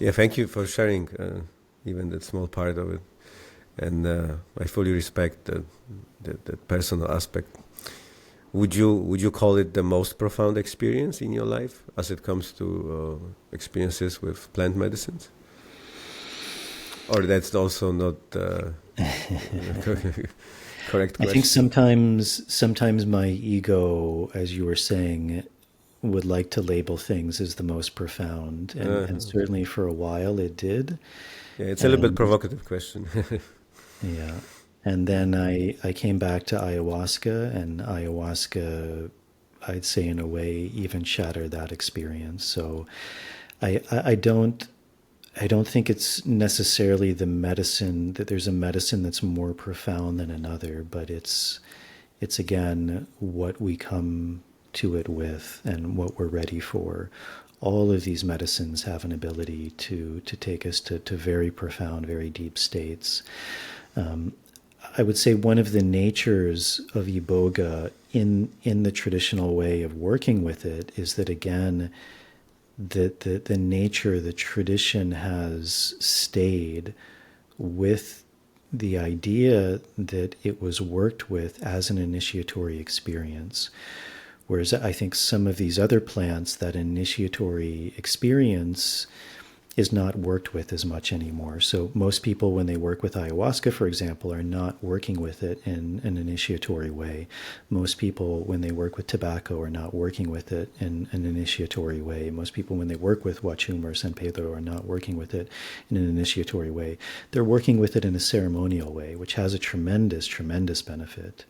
Yeah, thank you for sharing even that small part of it. And I fully respect the personal aspect. Would you call it the most profound experience in your life as it comes to experiences with plant medicines? Or that's also not correct I think question? sometimes my ego, as you were saying, would like to label things as the most profound, and Okay. certainly for a while it did. Yeah, it's a little bit And provocative question. yeah, and then I came back to ayahuasca, and ayahuasca, I'd say in a way, even shattered that experience. So I don't think it's necessarily the medicine that there's a medicine that's more profound than another, but it's again what we come to it with and what we're ready for. All of these medicines have an ability to take us to very profound, very deep states. I would say one of the natures of Iboga in the traditional way of working with it is that again the nature, the tradition has stayed with the idea that it was worked with as an initiatory experience. Whereas I think some of these other plants, that initiatory experience is not worked with as much anymore. So most people, when they work with ayahuasca, for example, are not working with it in an initiatory way. Most people, when they work with tobacco, are not working with it in an initiatory way. Most people, when they work with Wachum or San Pedro, are not working with it in an initiatory way. They're working with it in a ceremonial way, which has a tremendous, tremendous benefit.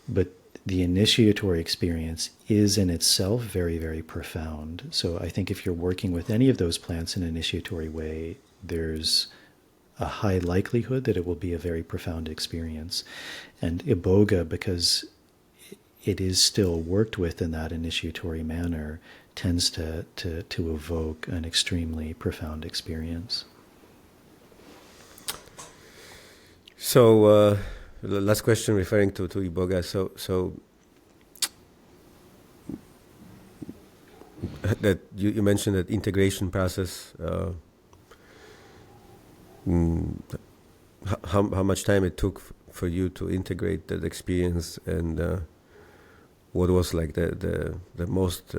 But the initiatory experience is in itself very, very profound. So I think if you're working with any of those plants in an initiatory way, there's a high likelihood that it will be a very profound experience. And Iboga, because it is still worked with in that initiatory manner, tends to evoke an extremely profound experience. So, the last question referring to Iboga. So that you mentioned that integration process. Mm, how much time it took for you to integrate that experience, and what was like the most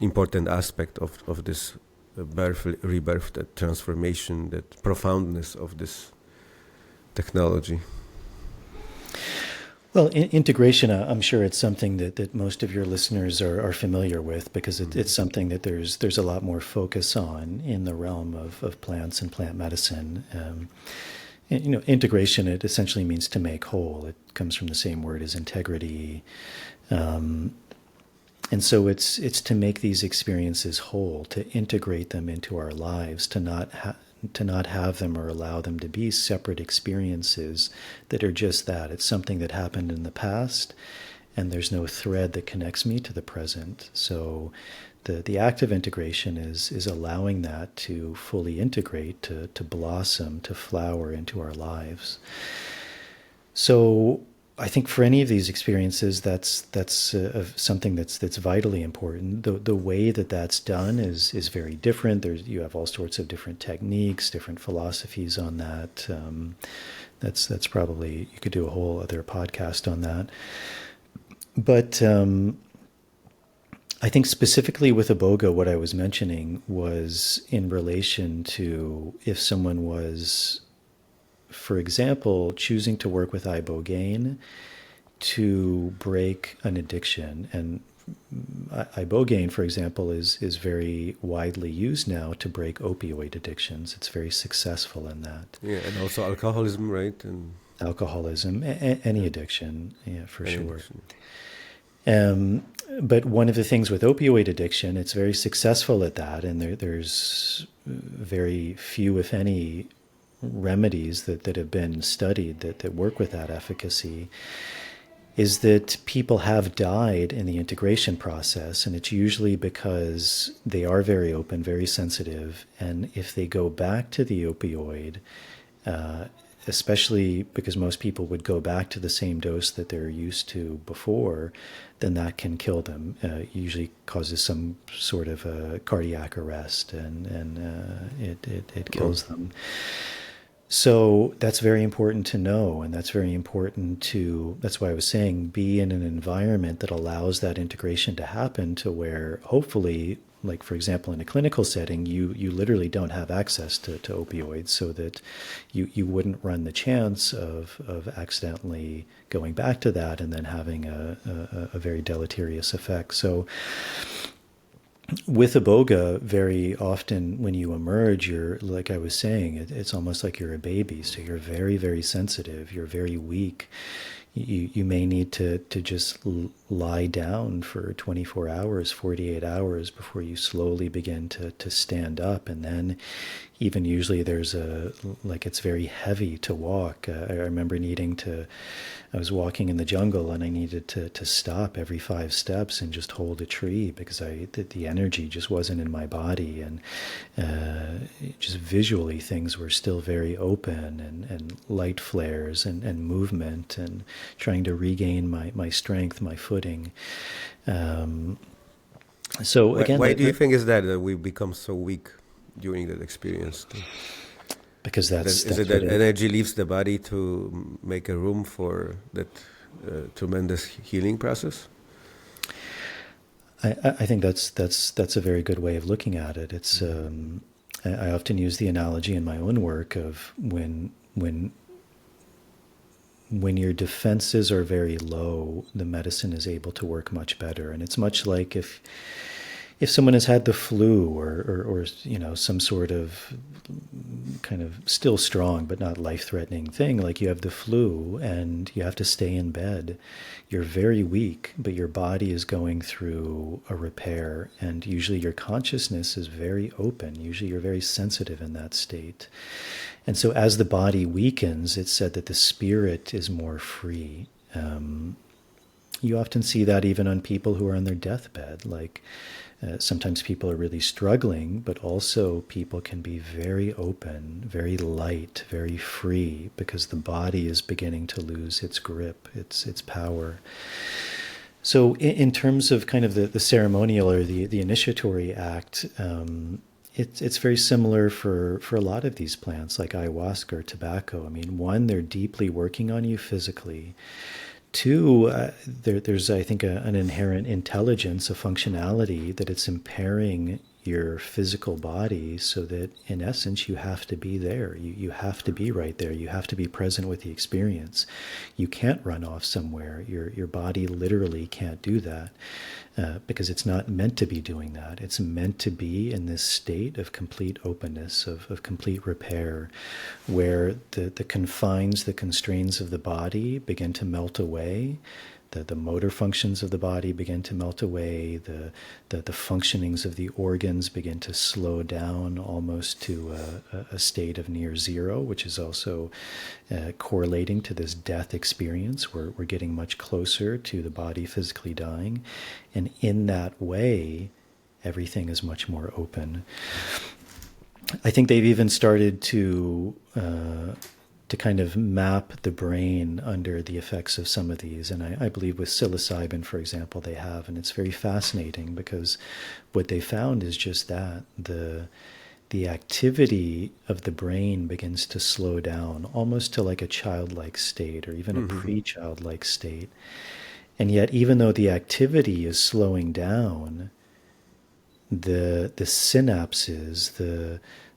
important aspect of this birth, rebirth, that transformation, that profoundness of this technology? Well, integration, I'm sure it's something that most of your listeners are familiar with because it's something that there's a lot more focus on in the realm of plants and plant medicine. Integration, it essentially means to make whole. It comes from the same word as integrity. And so it's to make these experiences whole, to integrate them into our lives, to not have them or allow them to be separate experiences that are just that. It's something that happened in the past, and there's no thread that connects me to the present. So the act of integration is allowing that to fully integrate, to blossom, to flower into our lives. So I think for any of these experiences, that's something that's vitally important. The way that that's done is very different. You have all sorts of different techniques, different philosophies on that. That's probably, you could do a whole other podcast on that. But I think specifically with Iboga, what I was mentioning was in relation to if someone was, for example, choosing to work with ibogaine to break an addiction. And ibogaine, for example, is very widely used now to break opioid addictions. It's very successful in that. Yeah, and also alcoholism, right? And Alcoholism, any addiction, yeah, for any sure. addiction. Um, but one of the things with opioid addiction, it's very successful at that, and there's very few, if any, remedies that have been studied that work with that efficacy, is that people have died in the integration process, and it's usually because they are very open, very sensitive, and if they go back to the opioid, especially because most people would go back to the same dose that they're used to before, then that can kill them. Usually causes some sort of a cardiac arrest, and it kills them. So that's very important to know, and that's very important to, that's why I was saying, be in an environment that allows that integration to happen, to where hopefully, like for example, in a clinical setting, you literally don't have access to opioids, so that you wouldn't run the chance of accidentally going back to that and then having a very deleterious effect. So with Iboga, very often when you emerge, you're, like I was saying, it's almost like you're a baby. So you're very, very sensitive. You're very weak. You may need to just lie down for 24 hours, 48 hours before you slowly begin to stand up. And then even usually there's like it's very heavy to walk. I remember I was walking in the jungle and I needed to stop every 5 steps and just hold a tree, because the energy just wasn't in my body. And just visually things were still very open, and light flares and movement, and trying to regain my strength, my footing. So again, why do you think is that we become so weak during that experience? Because is it that energy leaves the body to make a room for that tremendous healing process? I think that's a very good way of looking at it. It's I often use the analogy in my own work of when your defenses are very low, the medicine is able to work much better. And it's much like if someone has had the flu, or some sort of kind of still strong but not life-threatening thing, like you have the flu and you have to stay in bed, you're very weak, but your body is going through a repair, and usually your consciousness is very open. Usually you're very sensitive in that state. And so as the body weakens, it's said that the spirit is more free. You often see that even on people who are on their deathbed. Like sometimes people are really struggling, but also people can be very open, very light, very free, because the body is beginning to lose its grip, its power. So in terms of kind of the ceremonial or the initiatory act, it's very similar for a lot of these plants, like ayahuasca or tobacco. I mean, one, they're deeply working on you physically. Two, there's, I think, an inherent intelligence, a functionality that it's impairing your physical body, so that in essence you have to be there. You have to be right there. You have to be present with the experience. You can't run off somewhere. Your body literally can't do that, because it's not meant to be doing that. It's meant to be in this state of complete openness, of complete repair, where the confines, the constraints of the body begin to melt away. The motor functions of the body begin to melt away. The functionings of the organs begin to slow down almost to a state of near zero, which is also correlating to this death experience. We're getting much closer to the body physically dying. And in that way, everything is much more open. I think they've even started to kind of map the brain under the effects of some of these. And I believe with psilocybin, for example, they have. And it's very fascinating, because what they found is just that. The activity of the brain begins to slow down, almost to like a childlike state, or even a pre-childlike state. And yet, even though the activity is slowing down, the synapses,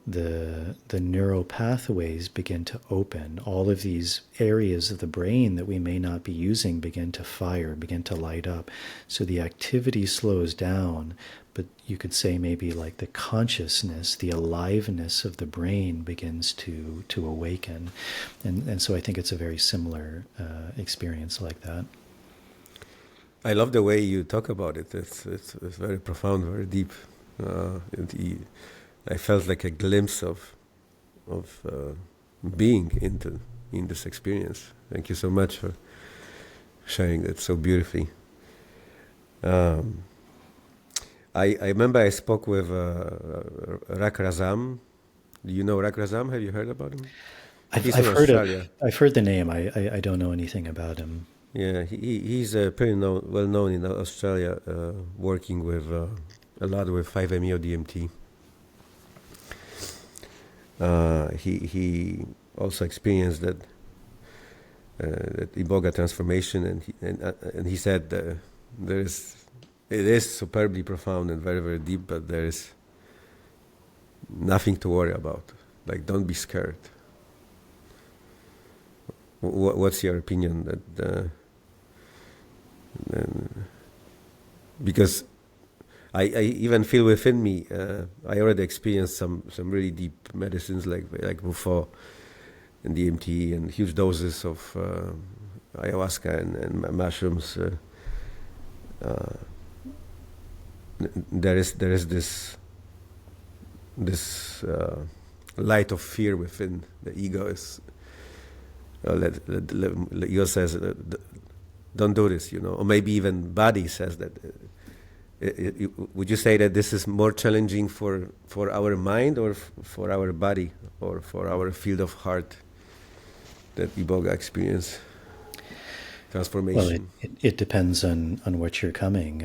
the neural pathways begin to open. All of these areas of the brain that we may not be using begin to fire, begin to light up. So the activity slows down, but you could say maybe like the consciousness, the aliveness of the brain begins to awaken. And so I think it's a very similar experience like that. I love the way you talk about it. It's very profound, very deep. I felt like a glimpse of being in this experience. Thank you so much for sharing that so beautifully. I remember I spoke with Rak Razam. Do you know Rak Razam? Have you heard about him? I've, He's I've from heard of, Australia. I've heard the name. I don't know anything about him. Yeah, he's pretty well known in Australia, working with a lot with 5-MeO DMT. He also experienced that Iboga transformation, and he said it is superbly profound and very, very deep, but there is nothing to worry about. Like, don't be scared. What's your opinion that? Because I even feel within me, I already experienced some really deep medicines like before, and DMT and huge doses of ayahuasca and mushrooms. There is this light of fear within the ego. Is the ego says, don't do this, or maybe even body says that. Would you say that this is more challenging for our mind or for our body or for our field of heart, that Iboga experience transformation? Well, it depends on what you're coming.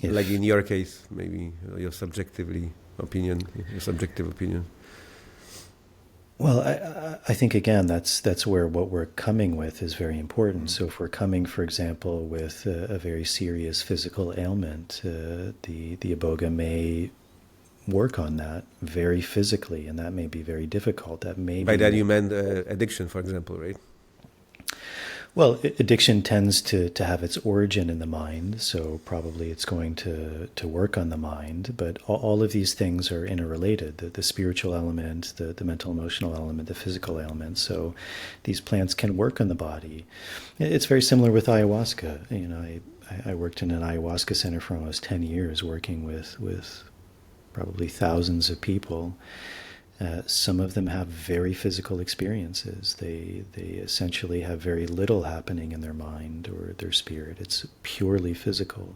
Like in your case, maybe your subjective opinion. Well, I think again that's where what we're coming with is very important. So if we're coming, for example, with a very serious physical ailment, the Iboga may work on that very physically, and that may be very difficult. That may By be, that you meant addiction, for example, right? well, addiction tends to have its origin in the mind, so probably it's going to work on the mind. But all of these things are interrelated: the spiritual element, the mental emotional element, the physical element. So these plants can work on the body. It's very similar with ayahuasca. I worked in an ayahuasca center for almost 10 years, working with probably thousands of people. Some of them have very physical experiences. They essentially have very little happening in their mind or their spirit. It's purely physical.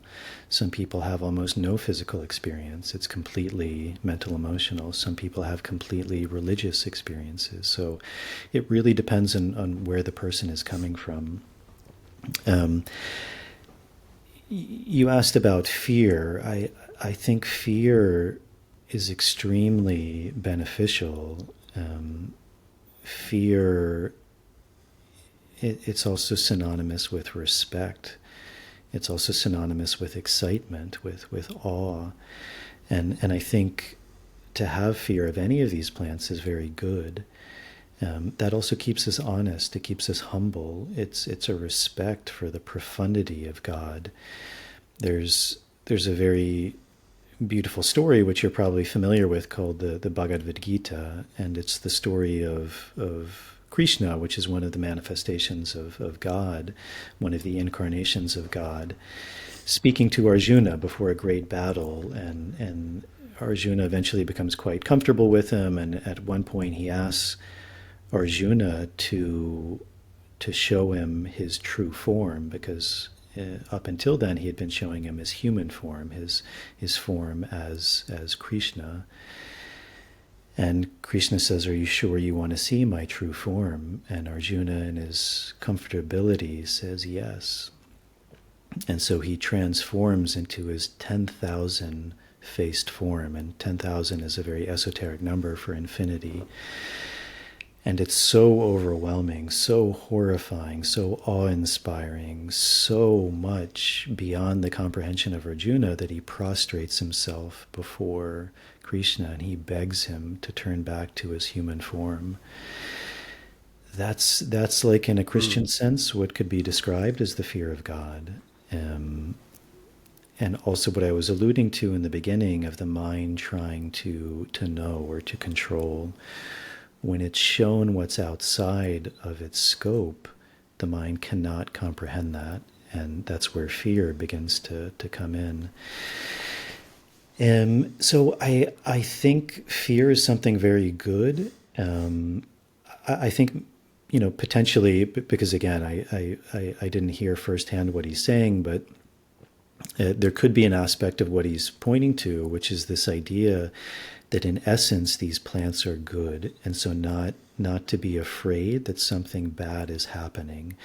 Some people have almost no physical experience. It's completely mental emotional. Some people have completely religious experiences. So it really depends on where the person is coming from. You asked about fear. I think fear is extremely beneficial. Fear, it's also synonymous with respect. It's also synonymous with excitement, with awe. And I think to have fear of any of these plants is very good. That also keeps us honest. It keeps us humble. It's a respect for the profundity of God. There's a very beautiful story, which you're probably familiar with, called the Bhagavad Gita, and it's the story of Krishna, which is one of the manifestations of God, one of the incarnations of God, speaking to Arjuna before a great battle, and Arjuna eventually becomes quite comfortable with him, and at one point he asks Arjuna to show him his true form, because up until then he had been showing him his human form, his form as Krishna. And Krishna says, "Are you sure you want to see my true form?" And Arjuna, in his comfortability, says yes. And so he transforms into his 10,000 faced form, and 10,000 is a very esoteric number for infinity. And it's so overwhelming, so horrifying, so awe-inspiring, so much beyond the comprehension of Arjuna that he prostrates himself before Krishna and he begs him to turn back to his human form. That's like, in a Christian sense, what could be described as the fear of God. And also what I was alluding to in the beginning of the mind trying to know or to control. When it's shown what's outside of its scope, the mind cannot comprehend that, and that's where fear begins to come in. So I think fear is something very good. I think, potentially, because again, I didn't hear firsthand what he's saying, but there could be an aspect of what he's pointing to, which is this idea that in essence these plants are good, and so not to be afraid that something bad is happening,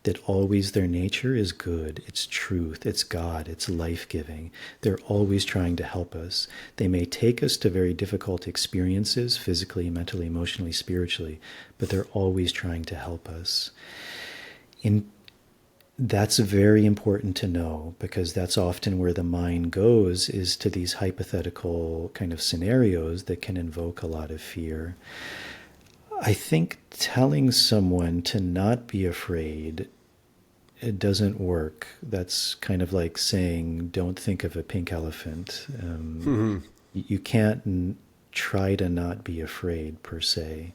that always their nature is good, it's truth, it's God, it's life-giving. They're always trying to help us. They may take us to very difficult experiences, physically, mentally, emotionally, spiritually, but they're always trying to help us. That's very important to know, because that's often where the mind goes, is to these hypothetical kind of scenarios that can invoke a lot of fear. I think telling someone to not be afraid, it doesn't work. That's kind of like saying, don't think of a pink elephant. You can't try to not be afraid per se.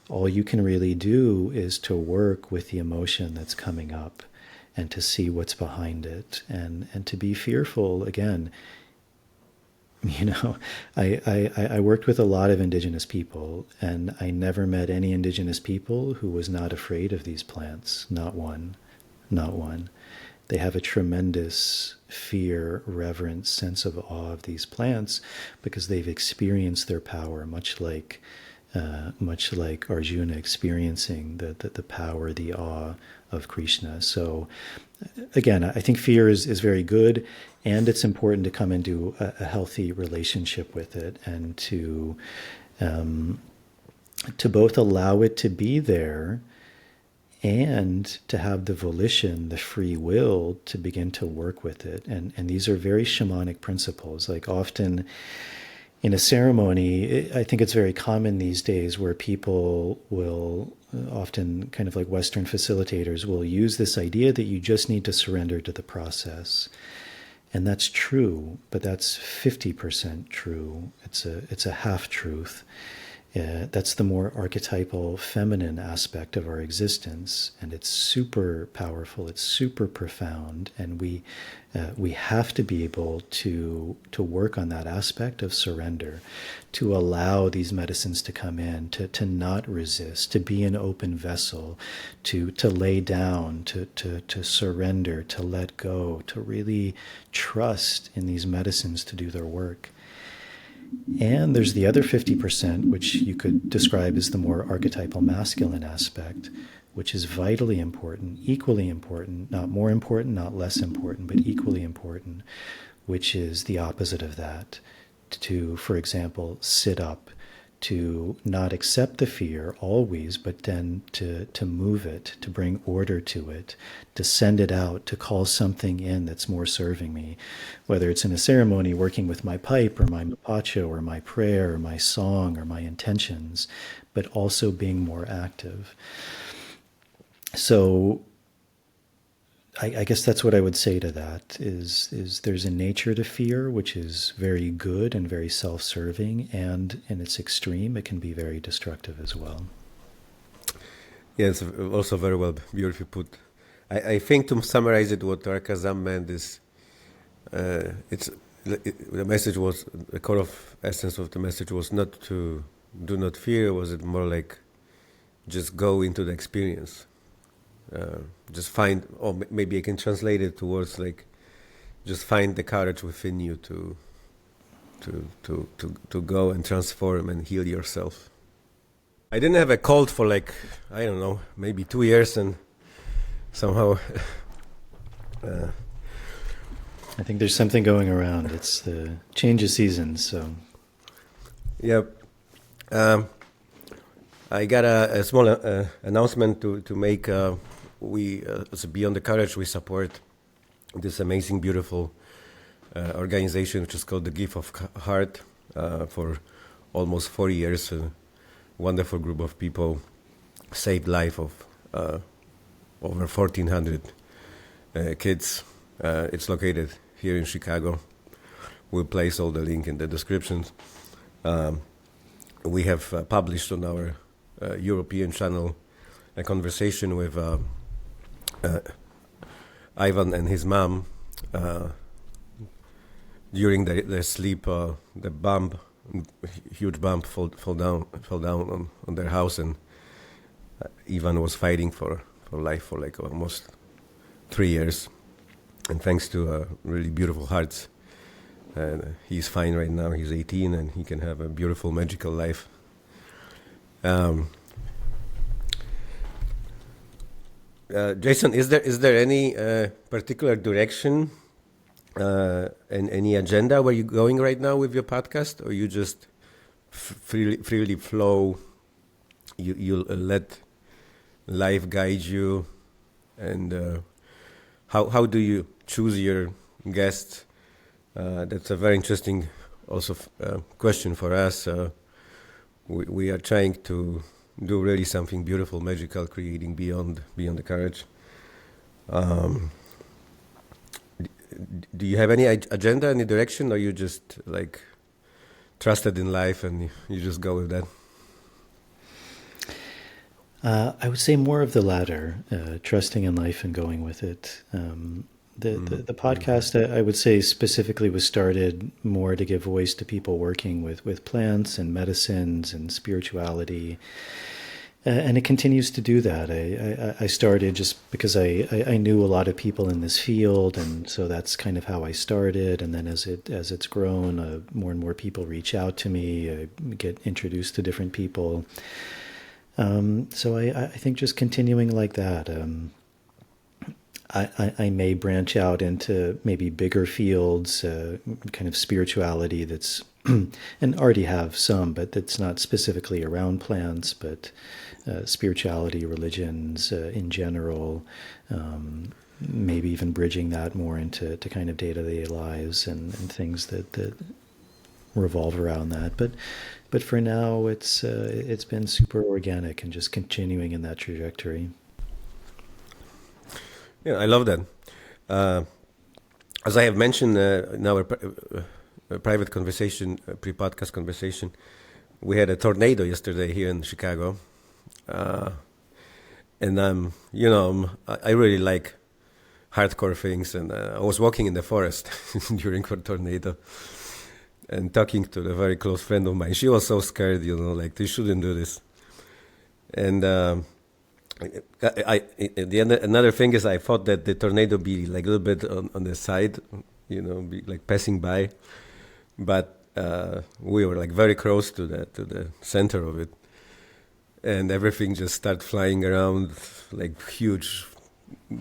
All you can really do is to work with the emotion that's coming up and to see what's behind it, and to be fearful. Again, I worked with a lot of indigenous people, and I never met any indigenous people who was not afraid of these plants. Not one. Not one. They have a tremendous fear, reverence, sense of awe of these plants because they've experienced their power, much like Arjuna experiencing the power, the awe of Krishna. So again, I think fear is very good, and it's important to come into a healthy relationship with it, and to both allow it to be there and to have the volition, the free will to begin to work with it. And these are very shamanic principles. Like often in a ceremony, I think it's very common these days where people will often, kind of like Western facilitators, will use this idea that you just need to surrender to the process. And that's true, but that's 50% true. It's a half truth. That's the more archetypal feminine aspect of our existence, and it's super powerful, it's super profound, and we have to be able to work on that aspect of surrender, to allow these medicines to come in, to not resist, to be an open vessel, to lay down, to surrender, to let go, to really trust in these medicines to do their work. And there's the other 50%, which you could describe as the more archetypal masculine aspect, which is vitally important, equally important, not more important, not less important, but equally important, which is the opposite of that. To, for example, sit up, to not accept the fear always, but then to move it, to bring order to it, to send it out, to call something in that's more serving me, whether it's in a ceremony working with my pipe or my mapacho or my prayer or my song or my intentions, but also being more active. So I guess that's what I would say to that, is there's a nature to fear, which is very good and very self-serving, and in its extreme, it can be very destructive as well. Yeah, it's also very well, beautifully put. I think to summarize it, what Arkazam meant is, the message was, the core of essence of the message was not to do not fear, was it more like just go into the experience. Just find, or maybe I can translate it towards like, just find the courage within you to go and transform and heal yourself. I didn't have a cold for like, I don't know, maybe 2 years, and somehow I think there's something going around. It's the change of seasons, so. Yep. I got a small announcement to make. We, as Beyond the Courage, we support this amazing, beautiful organization, which is called the Gift of Heart, for almost 40 years. A wonderful group of people saved life of over 1,400 kids. It's located here in Chicago. We'll place all the link in the descriptions. We have published on our European channel a conversation with Ivan and his mom. During their sleep, the bomb, huge bomb, fell down on their house, and Ivan was fighting for life for like almost 3 years. and thanks to really beautiful hearts. And he's fine right now. He's 18, and he can have a beautiful, magical life. Jason, is there any particular direction and any agenda where you're going right now with your podcast, or you just freely flow? You let life guide you, and how do you choose your guests? That's a very interesting also question for us. We are trying to do really something beautiful, magical, creating beyond the courage. Do you have any agenda, any direction, or you just like trusted in life and you just go with that? I would say more of the latter, trusting in life and going with it. The podcast, I would say specifically, was started more to give voice to people working with plants and medicines and spirituality. And it continues to do that. I started just because I knew a lot of people in this field, and so that's kind of how I started. And then as it's grown, more and more people reach out to me. I get introduced to different people. So I think just continuing like that. I may branch out into maybe bigger fields, kind of spirituality that's, and already have some, but that's not specifically around plants, but spirituality, religions in general, maybe even bridging that more into kind of day-to-day lives and things that revolve around that. But for now, it's been super organic and just continuing in that trajectory. Yeah, I love that. As I have mentioned in our private conversation, pre-podcast conversation, we had a tornado yesterday here in Chicago, and I really like hardcore things, and I was walking in the forest during the tornado, and talking to a very close friend of mine. She was so scared, like, you shouldn't do this, and. Another thing is I thought that the tornado be like a little bit on the side, be like passing by, but we were like very close to the center of it, and everything just started flying around like huge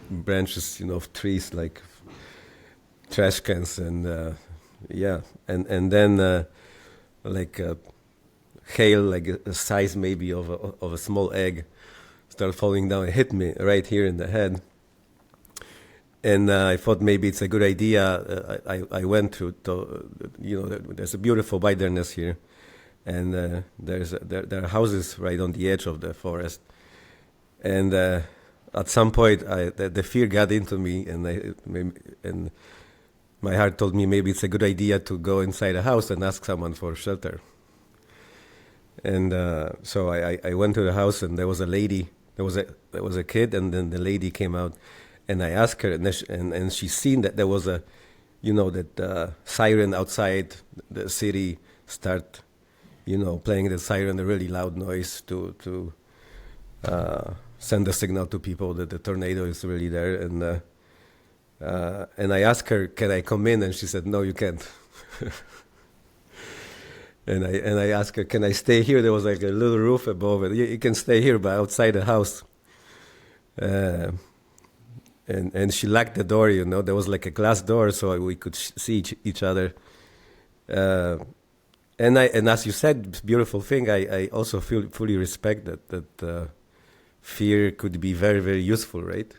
branches, of trees, like trash cans, and and then like hail, like a size maybe of a small egg, started falling down and hit me right here in the head. And I thought maybe it's a good idea. I went to there's a beautiful wilderness here, and there are houses right on the edge of the forest. And at some point, the fear got into me, and my heart told me maybe it's a good idea to go inside a house and ask someone for shelter. And so I went to the house, and there was a lady. There was a kid, and then the lady came out, and I asked her, and she seen that there was that siren outside the city start, playing the siren, a really loud noise to send a signal to people that the tornado is really there, and I asked her, can I come in? And she said, no, you can't. And I asked her, can I stay here? There was like a little roof above it. You can stay here, but outside the house. And she locked the door, There was like a glass door, so we could see each other. And as you said, beautiful thing. I also fully respect that fear could be very, very useful, right?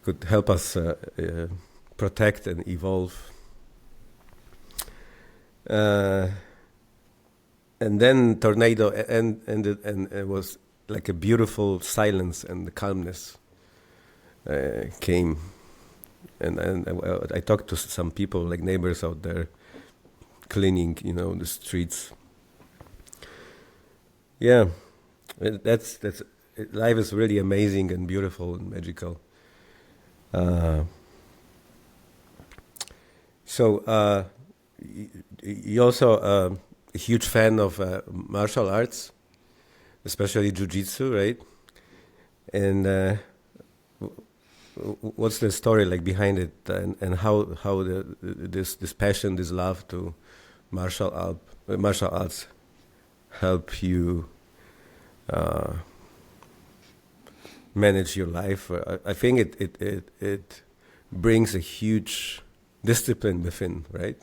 Could help us protect and evolve. And then tornado ended, and it was like a beautiful silence, and the calmness came. And I talked to some people, like neighbors out there, cleaning, the streets. Yeah, that's life is really amazing and beautiful and magical. So. You're also a huge fan of martial arts, especially jiu-jitsu, right? And what's the story like behind it, and how this passion, this love to martial arts help you manage your life? I think it brings a huge discipline within, right?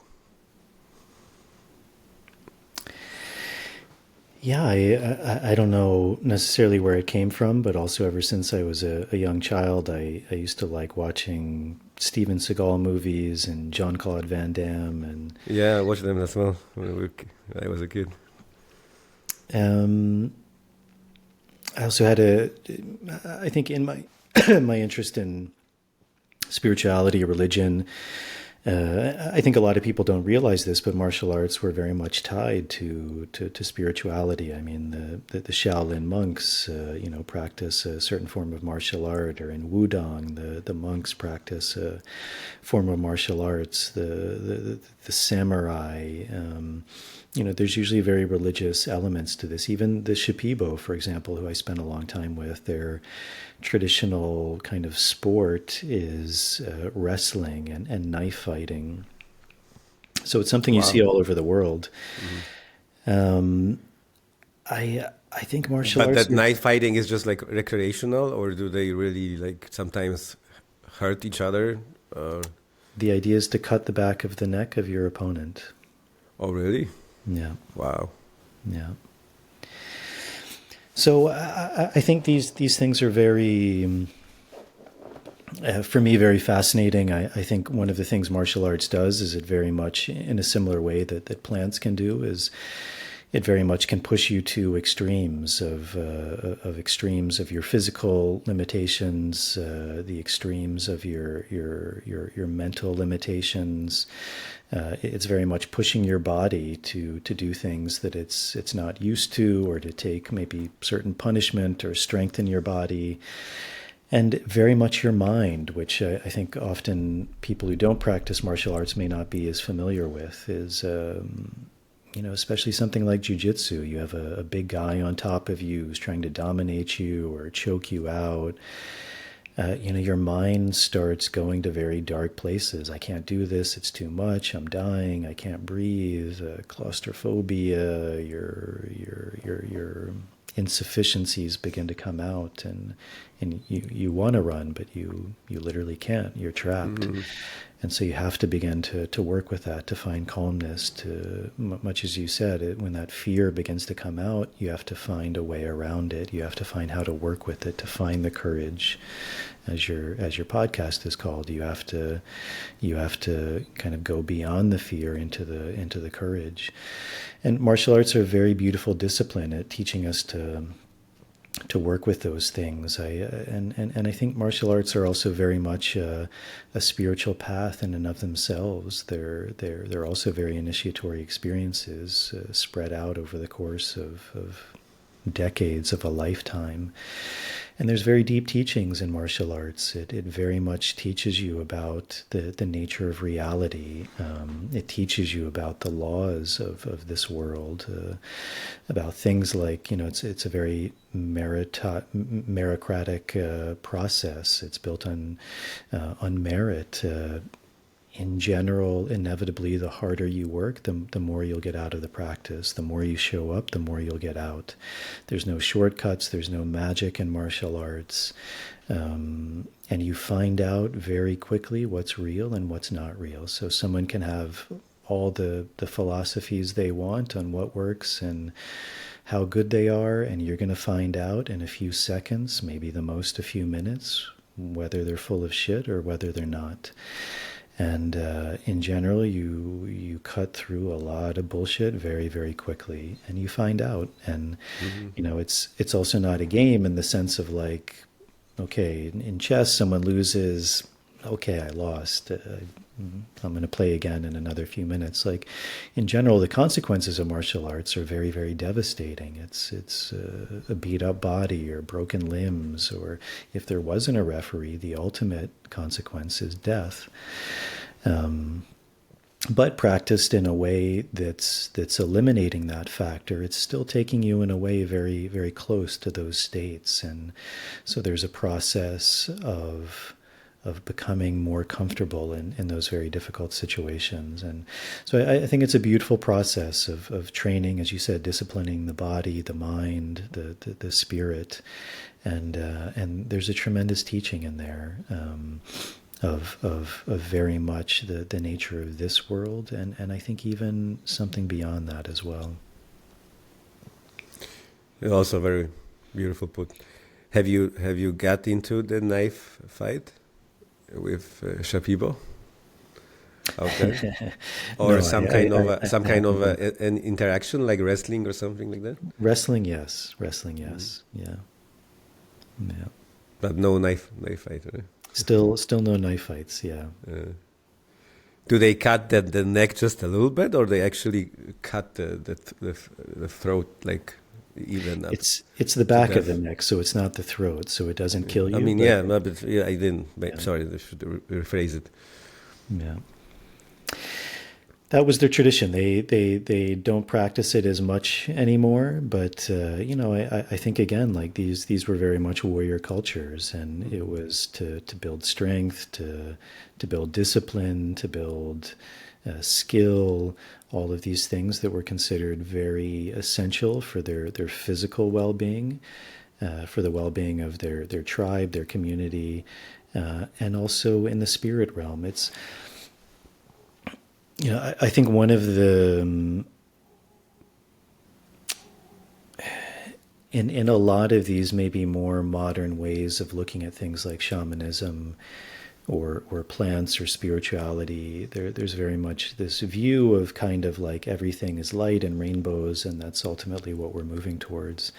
Yeah, I don't know necessarily where it came from, but also ever since I was a young child, I used to like watching Steven Seagal movies and Jean-Claude Van Damme, and Yeah, I watched them as well when I was a kid. um, I also had I think in my my interest in spirituality, religion. I think a lot of people don't realize this, but martial arts were very much tied to spirituality. I mean, the Shaolin monks, practice a certain form of martial art, or in Wudang, the monks practice a form of martial arts. The samurai, there's usually very religious elements to this. Even the Shipibo, for example, who I spent a long time with, their traditional kind of sport is wrestling and knife fighting. So it's something you see Wow. all over the world. Hmm. Um, I think martial But arts that are, night fighting is just like recreational, or do they really like sometimes hurt each other? Uh, the idea is to cut the back of the neck of your opponent. oh, really? Yeah, Wow. yeah. So I think these things are very, for me, very fascinating. I think one of the things martial arts does is it very much, in a similar way that plants can do, is it very much can push you to extremes of extremes of your physical limitations, the extremes of your mental limitations. It's very much pushing your body to do things that it's not used to, or to take maybe certain punishment or strengthen your body. And very much your mind, which I think often people who don't practice martial arts may not be as familiar with, is especially something like jujitsu. You have a big guy on top of you who's trying to dominate you or choke you out. Your mind starts going to very dark places. I can't do this. It's too much. I'm dying. I can't breathe. Claustrophobia. Your insufficiencies begin to come out, and you want to run, but you literally can't. You're trapped. Hmm. And so you have to begin to work with that, to find calmness, to, much as you said, when that fear begins to come out, you have to find a way around it. You have to find how to work with it, to find the courage, as your podcast is called. You have to kind of go beyond the fear into the courage. And martial arts are a very beautiful discipline at teaching us to work with those things. And I think martial arts are also very much a spiritual path in and of themselves. They're also very initiatory experiences spread out over the course of decades of a lifetime. And there's very deep teachings in martial arts. It very much teaches you about the nature of reality. It teaches you about the laws of this world, about things like, it's a very meritocratic process. It's built on merit. In general, inevitably, the harder you work, the more you'll get out of the practice. The more you show up, the more you'll get out. There's no shortcuts. There's no magic in martial arts. And you find out very quickly what's real and what's not real. So someone can have all the philosophies they want on what works and how good they are, and you're going to find out in a few seconds, maybe the most a few minutes, whether they're full of shit or whether they're not. And in general, you cut through a lot of bullshit very, very quickly, and you find out. And Hmm. it's also not a game in the sense of like, okay, in chess, someone loses. Okay, I lost. I'm going to play again in another few minutes. Like, in general, the consequences of martial arts are very, very devastating. It's a beat up body or broken limbs, or if there wasn't a referee, the ultimate consequence is death. But practiced in a way that's eliminating that factor, it's still taking you in a way very, very close to those states. And so there's a process of becoming more comfortable in those very difficult situations. And so I think it's a beautiful process of training, as you said, disciplining the body, the mind, the spirit, and there's a tremendous teaching in there. Of very much the nature of this world, and I think even something beyond that as well. Also very beautiful put. Have you got into the knife fight with Shapibo out there, or No, some kind of an interaction like wrestling or something like that? Wrestling, yes. Yeah. But no knife fight. Right? Still no knife fights. Yeah. Do they cut the neck just a little bit, or they actually cut the throat like even up? It's the back of the neck, so it's not the throat, so it doesn't kill you. I mean, but I didn't. Yeah. Sorry, I should rephrase it. Yeah. That was their tradition. They don't practice it as much anymore, but I think again, like these were very much warrior cultures, and it was to build strength, to build discipline, to build skill, all of these things that were considered very essential for their physical well-being, for the well-being of their tribe, their community, and also in the spirit realm. It's I think one of the in a lot of these maybe more modern ways of looking at things like shamanism or plants or spirituality, there's very much this view of kind of like everything is light and rainbows, and that's ultimately what we're moving towards.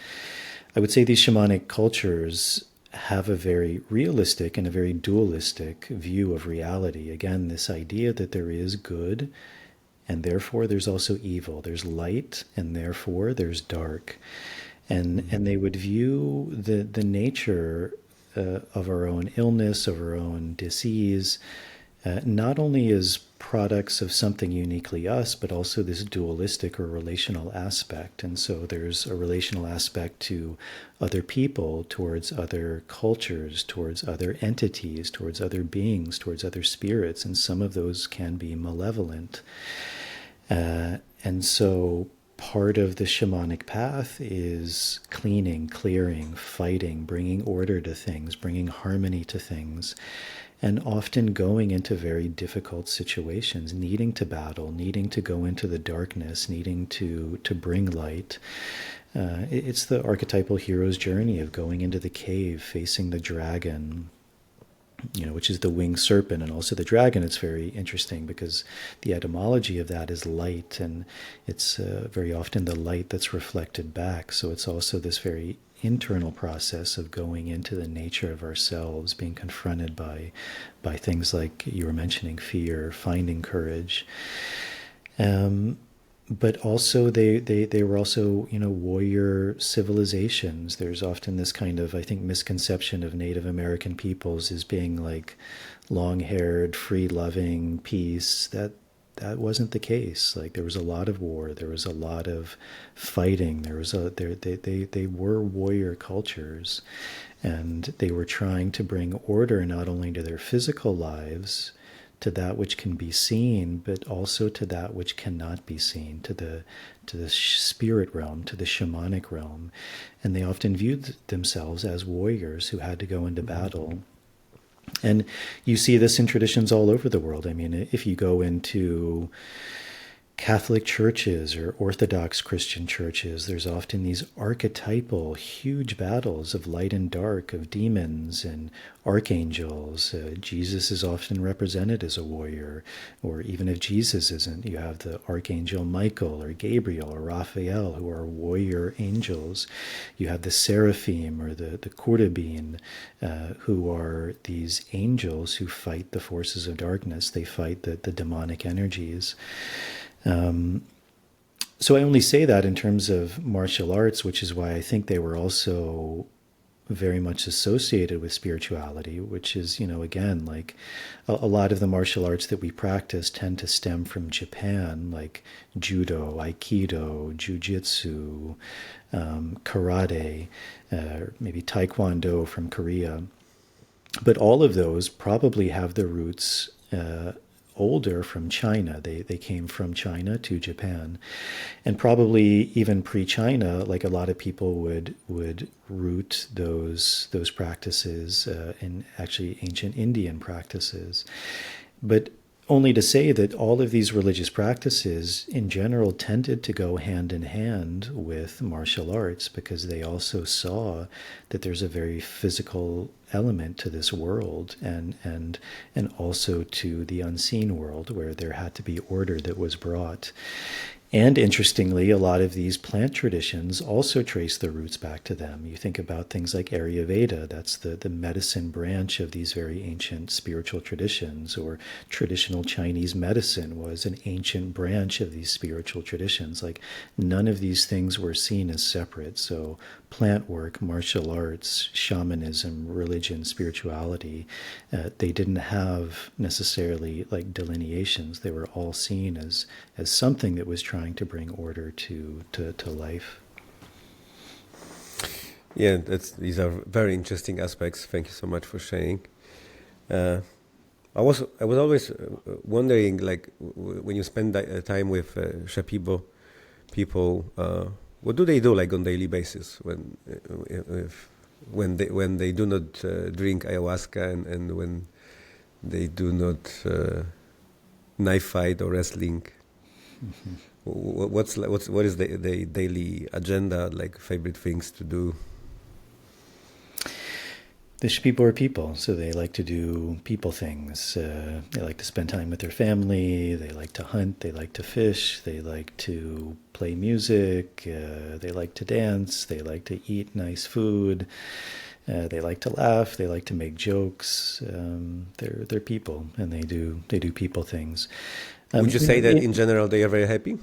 I would say these shamanic cultures have a very realistic and a very dualistic view of reality. Again, this idea that there is good and therefore there's also evil. There's light and therefore there's dark. And they would view the nature of our own illness, of our own disease, not only as products of something uniquely us, but also this dualistic or relational aspect. And so there's a relational aspect to other people, towards other cultures, towards other entities, towards other beings, towards other spirits, and some of those can be malevolent. And so part of the shamanic path is cleaning, clearing, fighting, bringing order to things, bringing harmony to things, and often going into very difficult situations, needing to battle, needing to go into the darkness, needing to bring light. It's the archetypal hero's journey of going into the cave, facing the dragon, which is the winged serpent, and also the dragon. It's very interesting because the etymology of that is light, and it's very often the light that's reflected back. So it's also this very internal process of going into the nature of ourselves, being confronted by things like you were mentioning, fear, finding courage. But also they were also, warrior civilizations. There's often this kind of, I think, misconception of Native American peoples as being like long-haired, free-loving, peace. That wasn't the case. Like, there was a lot of war, there was a lot of fighting, they were warrior cultures, and they were trying to bring order not only to their physical lives, to that which can be seen, but also to that which cannot be seen, to the spirit realm, to the shamanic realm. And they often viewed themselves as warriors who had to go into battle. And you see this in traditions all over the world. I mean, if you go into Catholic churches or Orthodox Christian churches, there's often these archetypal huge battles of light and dark, of demons and archangels. Jesus is often represented as a warrior, or even if Jesus isn't, you have the archangel Michael or Gabriel or Raphael, who are warrior angels. You have the seraphim or the cherubim, who are these angels who fight the forces of darkness. They fight the demonic energies. So I only say that in terms of martial arts, which is why I think they were also very much associated with spirituality, which is, again, like a lot of the martial arts that we practice tend to stem from Japan, like judo, aikido, jujitsu, karate, maybe taekwondo from Korea. But all of those probably have their roots older from China. They came from China to Japan, and probably even pre-China, like a lot of people would root those practices in actually ancient Indian practices. But only to say that all of these religious practices in general tended to go hand in hand with martial arts, because they also saw that there's a very physical element to this world, and also to the unseen world, where there had to be order that was brought. And interestingly, a lot of these plant traditions also trace their roots back to them. You think about things like Ayurveda, that's the medicine branch of these very ancient spiritual traditions, or traditional Chinese medicine was an ancient branch of these spiritual traditions. Like, none of these things were seen as separate. So plant work, martial arts, shamanism, religion, spirituality, they didn't have necessarily like delineations. They were all seen as something that was trying to bring order to life. Yeah, these are very interesting aspects. Thank you so much for sharing. I was always wondering, like, when you spend time with Shipibo people, what do they do, like, on daily basis when they do not drink ayahuasca, and when they do not knife fight or wrestling? Mm-hmm. What is the daily agenda, like favorite things to do? The Shipibo are people, so they like to do people things. They like to spend time with their family. They like to hunt. They like to fish. They like to play music. They like to dance. They like to eat nice food. They like to laugh. They like to make jokes. They're people, and they do people things. Would you say that in general they are very happy?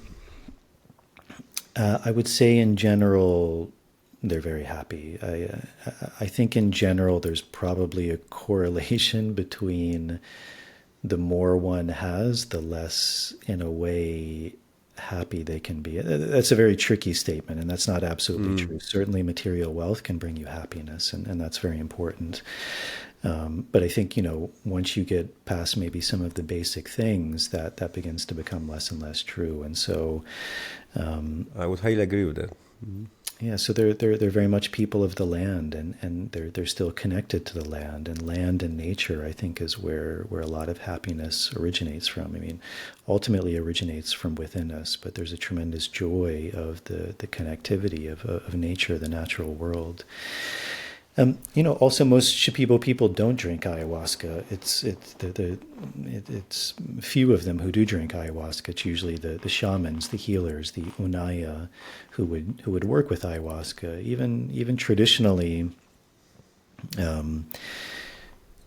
I would say in general they're very happy. I think in general there's probably a correlation between the more one has, the less, in a way, happy they can be. That's a very tricky statement, and that's not absolutely true. Certainly material wealth can bring you happiness, and that's very important. But I think, once you get past maybe some of the basic things, that begins to become less and less true. And so I would highly agree with that. Mm-hmm. Yeah, so they're very much people of the land, and they're still connected to the land, and nature, I think, is where a lot of happiness originates from. I mean, ultimately originates from within us, but there's a tremendous joy of the connectivity of nature, the natural world. Also most Shipibo people don't drink ayahuasca. It's few of them who do drink ayahuasca. It's usually the shamans, the healers, the unaya, who would work with ayahuasca. Even traditionally,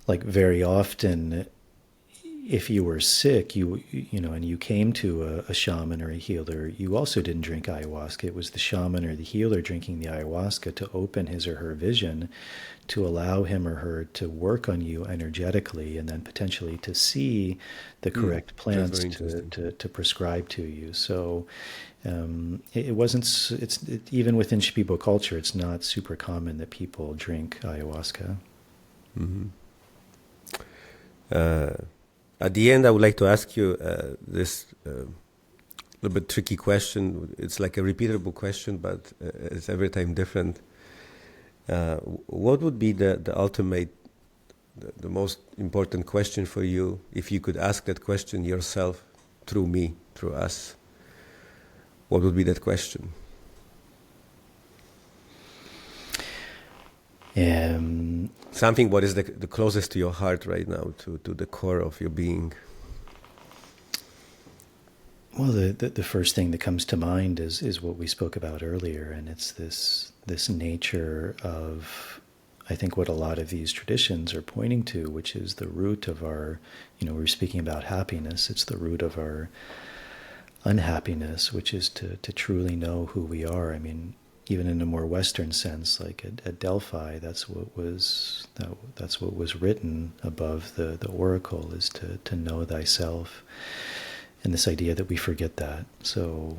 like very often, if you were sick, and you came to a shaman or a healer, you also didn't drink ayahuasca. It was the shaman or the healer drinking the ayahuasca to open his or her vision, to allow him or her to work on you energetically, and then potentially to see the correct plants to prescribe to you. So it wasn't. Even within Shipibo culture, it's not super common that people drink ayahuasca. Mm-hmm. At the end, I would like to ask you this little bit tricky question. It's like a repeatable question, but it's every time different. What would be the ultimate, the most important question for you if you could ask that question yourself through me, through us? What would be that question? Something what is the closest to your heart right now, to the core of your being. Well, the first thing that comes to mind is what we spoke about earlier, and it's this nature of, I think, what a lot of these traditions are pointing to, which is the root of our, we're speaking about happiness. It's the root of our unhappiness, which is to truly know who we are. I mean, even in a more Western sense, like at Delphi, that's what was written above the oracle, is to know thyself, and this idea that we forget that. So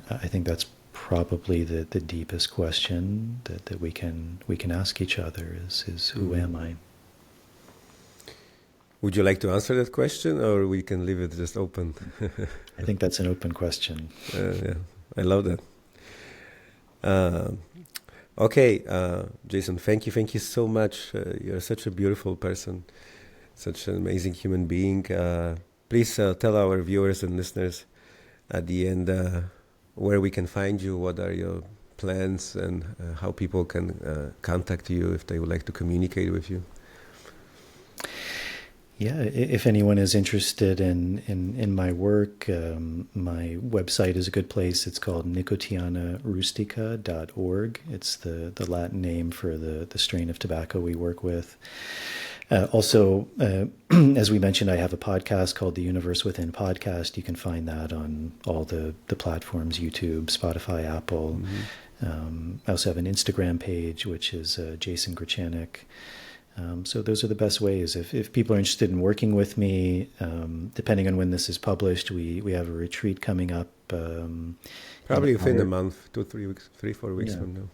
I think that's probably the deepest question that we can ask each other is who am I? Would you like to answer that question, or we can leave it just open? I think that's an open question. Yeah, I love that. Okay, Jason, thank you so much. You're such a beautiful person, such an amazing human being. Please tell our viewers and listeners at the end where we can find you, what are your plans, and how people can contact you if they would like to communicate with you. Yeah, if anyone is interested in my work, my website is a good place. It's called nicotianarustica.org. It's the Latin name for the strain of tobacco we work with. Also, as we mentioned, I have a podcast called The Universe Within Podcast. You can find that on all the platforms, YouTube, Spotify, Apple. Mm-hmm. I also have an Instagram page, which is Jason Grechanik. So those are the best ways. If people are interested in working with me, depending on when this is published, we have a retreat coming up. Probably within a month, 3 weeks, 4 weeks from now.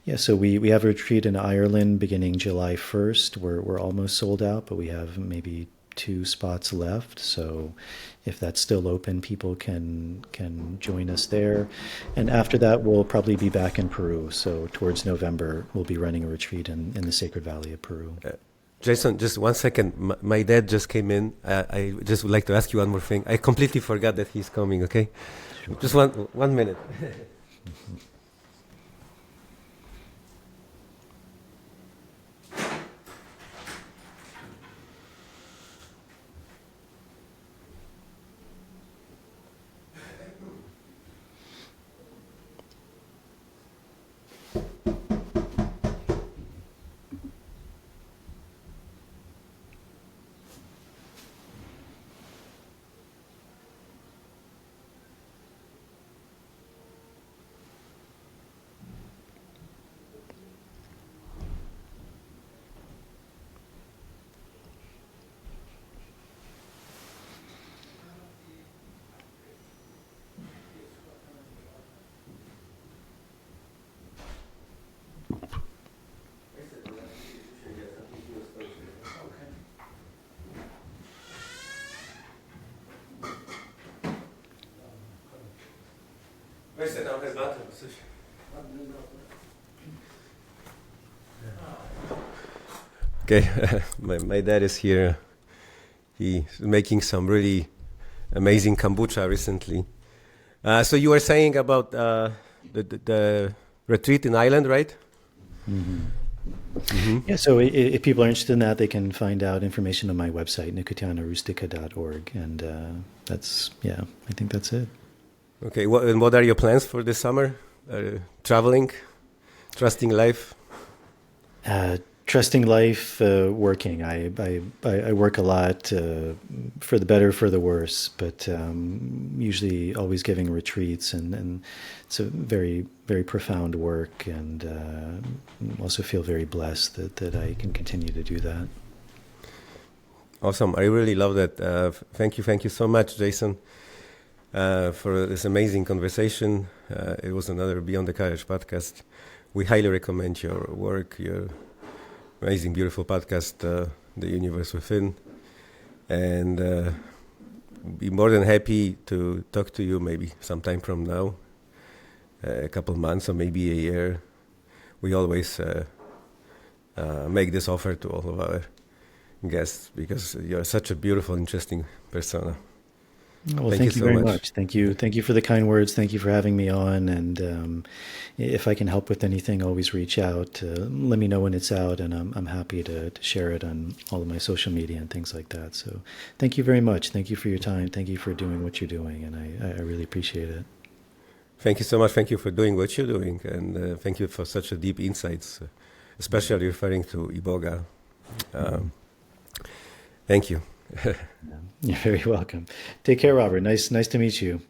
Yeah. So we have a retreat in Ireland beginning July 1st. We're almost sold out, but we have maybe 2 spots left. So if that's still open, people can join us there. And after that, we'll probably be back in Peru. So towards November, we'll be running a retreat in the Sacred Valley of Peru. Jason, just 1 second. My dad just came in. I just would like to ask you one more thing. I completely forgot that he's coming, okay? Sure. Just one minute. Okay, my dad is here. He's making some really amazing kombucha recently. So you were saying about the retreat in Ireland, right? Mm-hmm. Mm-hmm. Yeah, so if people are interested in that, they can find out information on my website, nicotianarustica.org. And I think that's it. Okay, and what are your plans for this summer? Traveling, trusting life? Trusting life, working. I work a lot, for the better, for the worse, but usually always giving retreats, and it's a very, very profound work, and also feel very blessed that I can continue to do that. Awesome. I really love that. Thank you so much, Jason, for this amazing conversation. It was another Beyond the Courage podcast. We highly recommend your work, your amazing, beautiful podcast, The Universe Within. And be more than happy to talk to you maybe sometime from now, a couple months or maybe a year. We always make this offer to all of our guests because you're such a beautiful, interesting persona. Well, thank you very much. Thank you for the kind words. Thank you for having me on. And if I can help with anything, always reach out. Let me know when it's out, and I'm happy to share it on all of my social media and things like that. So thank you very much. Thank you for your time. Thank you for doing what you're doing, and I really appreciate it. Thank you so much. Thank you for doing what you're doing, and thank you for such a deep insights, especially referring to Iboga. Thank you. You're very welcome. Take care, Robert. Nice to meet you.